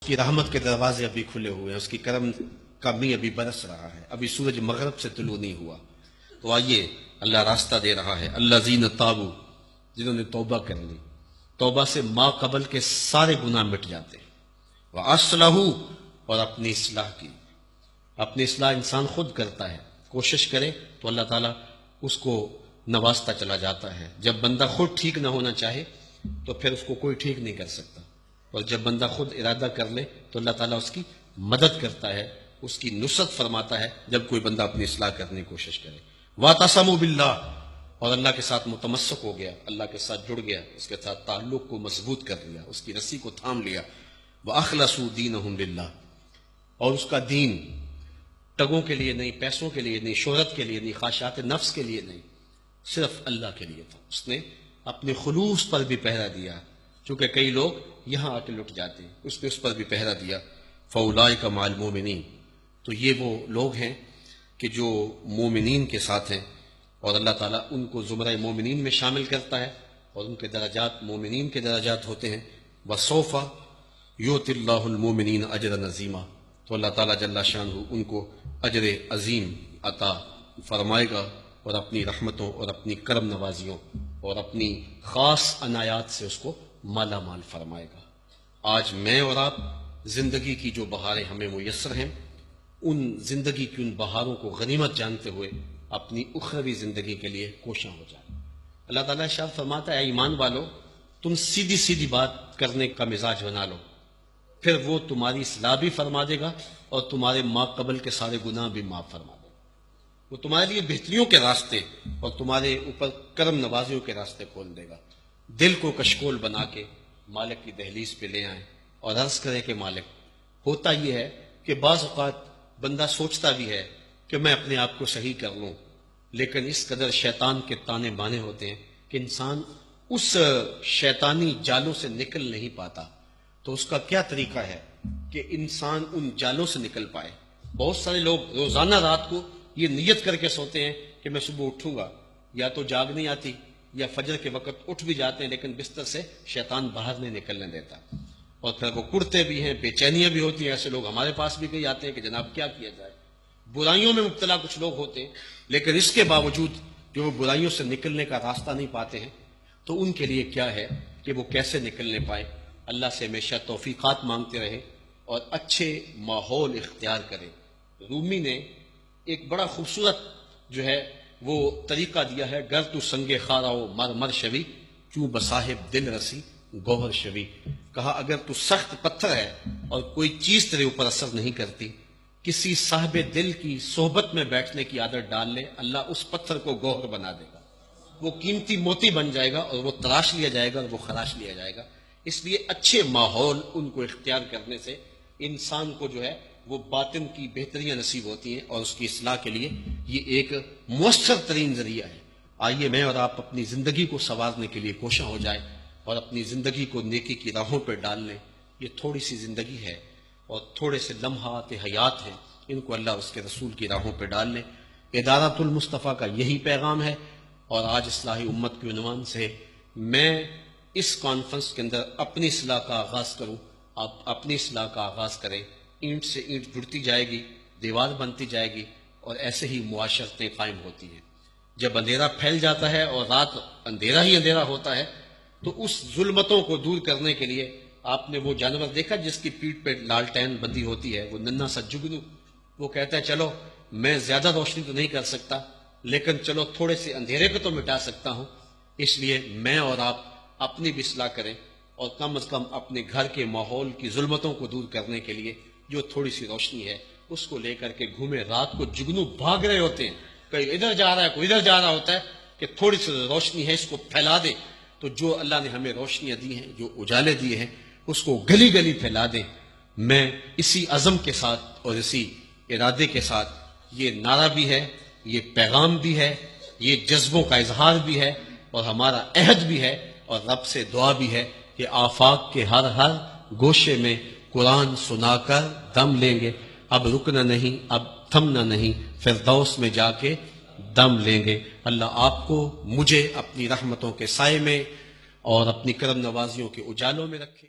کی رحمت کے دروازے ابھی کھلے ہوئے ہیں، اس کی کرم کا می ابھی برس رہا ہے، ابھی سورج مغرب سے طلوع نہیں ہوا۔ تو آئیے، اللہ راستہ دے رہا ہے، الذین تابوا، جنہوں نے توبہ کر لی، توبہ سے ما قبل کے سارے گناہ مٹ جاتے ہیں، وَأَصْلَحُوا، اور اپنی اصلاح کی۔ اپنی اصلاح انسان خود کرتا ہے، کوشش کرے تو اللہ تعالیٰ اس کو نوازتا چلا جاتا ہے۔ جب بندہ خود ٹھیک نہ ہونا چاہے تو پھر اس کو کوئی ٹھیک نہیں کر سکتا، اور جب بندہ خود ارادہ کر لے تو اللہ تعالیٰ اس کی مدد کرتا ہے، اس کی نصرت فرماتا ہے جب کوئی بندہ اپنی اصلاح کرنے کی کوشش کرے۔ وَاعْتَصَمُوا بِاللَّهِ، اور اللہ کے ساتھ متمسک ہو گیا، اللہ کے ساتھ جڑ گیا، اس کے ساتھ تعلق کو مضبوط کر لیا، اس کی رسی کو تھام لیا۔ وَأَخْلَصُوا دِينَهُمْ لِلَّهِ، اور اس کا دین ٹگوں کے لیے نہیں، پیسوں کے لیے نہیں، شہرت کے لیے نہیں، خواہشات نفس کے لیے نہیں، صرف اللہ کے لیے تھا۔ اس نے اپنے خلوص پر بھی پہرا دیا، چونکہ کئی لوگ یہاں آ کے لٹ جاتے ہیں، اس نے اس پر بھی پہرا دیا۔ فَأُولَٰئِکَ مَعَ الْمُؤْمِنِينَ، تو یہ وہ لوگ ہیں کہ جو مومنین کے ساتھ ہیں، اور اللہ تعالیٰ ان کو زمرہ مومنین میں شامل کرتا ہے، اور ان کے درجات مومنین کے درجات ہوتے ہیں۔ وَسَوْفَ يُؤْتِ اللَّهُ الْمُؤْمِنِينَ أَجْرًا عَظِيمًا، تو اللہ تعالیٰ جل شانہ ان کو اجر عظیم عطا فرمائے گا، اور اپنی رحمتوں اور اپنی کرم نوازیوں اور اپنی خاص عنایات سے اس کو مالا مال فرمائے گا۔ آج میں اور آپ زندگی کی جو بہاریں ہمیں میسر ہیں، ان زندگی کی ان بہاروں کو غنیمت جانتے ہوئے اپنی اخروی زندگی کے لیے کوشاں ہو جائے۔ اللہ تعالیٰ ارشاد فرماتا ہے، اے ایمان والو، تم سیدھی سیدھی بات کرنے کا مزاج بنا لو، پھر وہ تمہاری اصلاح بھی فرما دے گا اور تمہارے ما قبل کے سارے گناہ بھی معاف فرما دے گا۔ وہ تمہارے لیے بہتریوں کے راستے اور تمہارے اوپر کرم نوازیوں کے راستے کھول دے گا۔ دل کو کشکول بنا کے مالک کی دہلیز پہ لے آئیں اور عرض کریں کہ مالک، ہوتا یہ ہے کہ بعض اوقات بندہ سوچتا بھی ہے کہ میں اپنے آپ کو صحیح کر لوں، لیکن اس قدر شیطان کے تانے بانے ہوتے ہیں کہ انسان اس شیطانی جالوں سے نکل نہیں پاتا۔ تو اس کا کیا طریقہ ہے کہ انسان ان جالوں سے نکل پائے؟ بہت سارے لوگ روزانہ رات کو یہ نیت کر کے سوتے ہیں کہ میں صبح اٹھوں گا، یا تو جاگ نہیں آتی یا فجر کے وقت اٹھ بھی جاتے ہیں، لیکن بستر سے شیطان باہر نہیں نکلنے دیتا، اور پھر وہ کڑتے بھی ہیں، بے چینیاں بھی ہوتی ہیں۔ ایسے لوگ ہمارے پاس بھی کئی آتے ہیں کہ جناب کیا کیا جائے، برائیوں میں مبتلا کچھ لوگ ہوتے ہیں، لیکن اس کے باوجود جو وہ برائیوں سے نکلنے کا راستہ نہیں پاتے ہیں، تو ان کے لیے کیا ہے کہ وہ کیسے نکلنے پائے۔ اللہ سے ہمیشہ توفیقات مانگتے رہے اور اچھے ماحول اختیار کرے۔ رومی نے ایک بڑا خوبصورت جو ہے وہ طریقہ دیا ہے، گر تو سنگ خاراؤ مر مر شوی، چوں بصاحب دل رسی گوہر شوی۔ کہا اگر تو سخت پتھر ہے اور کوئی چیز تیرے اوپر اثر نہیں کرتی، کسی صاحب دل کی صحبت میں بیٹھنے کی عادت ڈال لے، اللہ اس پتھر کو گوہر بنا دے گا، وہ قیمتی موتی بن جائے گا، اور وہ تراش لیا جائے گا اور وہ خراش لیا جائے گا۔ اس لیے اچھے ماحول ان کو اختیار کرنے سے انسان کو جو ہے وہ باطن کی بہتریاں نصیب ہوتی ہیں، اور اس کی اصلاح کے لیے یہ ایک مؤثر ترین ذریعہ ہے۔ آئیے میں اور آپ اپنی زندگی کو سنوارنے کے لیے کوشاں ہو جائیں اور اپنی زندگی کو نیکی کی راہوں پہ ڈال لیں۔ یہ تھوڑی سی زندگی ہے اور تھوڑے سے لمحات حیات ہیں، ان کو اللہ اس کے رسول کی راہوں پہ ڈال لیں۔ ادارۃ المصطفیٰ کا یہی پیغام ہے، اور آج اصلاح امت کے عنوان سے میں اس کانفرنس کے اندر اپنی اصلاح کا آغاز کروں، آپ اپنی اصلاح کا آغاز کریں۔ اینٹ سے اینٹ جڑتی جائے گی، دیوار بنتی جائے گی، اور ایسے ہی معاشرتیں قائم ہوتی ہیں۔ جب اندھیرا پھیل جاتا ہے اور رات اندھیرا ہی اندھیرا ہوتا ہے، تو اس ظلمتوں کو دور کرنے کے لیے آپ نے وہ جانور دیکھا جس کی پیٹھ پہ لالٹین بندی ہوتی ہے، وہ ننھا سا جگنو، وہ کہتا ہے چلو میں زیادہ روشنی تو نہیں کر سکتا، لیکن چلو تھوڑے سے اندھیرے کو تو مٹا سکتا ہوں۔ اس لیے میں اور آپ اپنی بھی اصلاح کریں، اور کم از کم اپنے گھر کے ماحول کی ظلمتوں کو دور کرنے کے لیے جو تھوڑی سی روشنی ہے اس کو لے کر کے گھومے۔ رات کو جگنو بھاگ رہے ہوتے ہیں، کوئی ادھر جا رہا ہے کوئی ادھر جا رہا ہوتا ہے، کہ تھوڑی سی روشنی ہے اس کو پھیلا دے۔ تو جو اللہ نے ہمیں روشنیاں دی ہیں، جو اجالے دیے ہیں، اس کو گلی گلی پھیلا دیں۔ میں اسی عزم کے ساتھ اور اسی ارادے کے ساتھ، یہ نعرہ بھی ہے، یہ پیغام بھی ہے، یہ جذبوں کا اظہار بھی ہے، اور ہمارا عہد بھی ہے، اور رب سے دعا بھی ہے کہ آفاق کے ہر ہر گوشے میں قرآن سنا کر دم لیں گے، اب رکنا نہیں، اب تھمنا نہیں، فردوس میں جا کے دم لیں گے۔ اللہ آپ کو مجھے اپنی رحمتوں کے سائے میں اور اپنی کرم نوازیوں کے اجالوں میں رکھے۔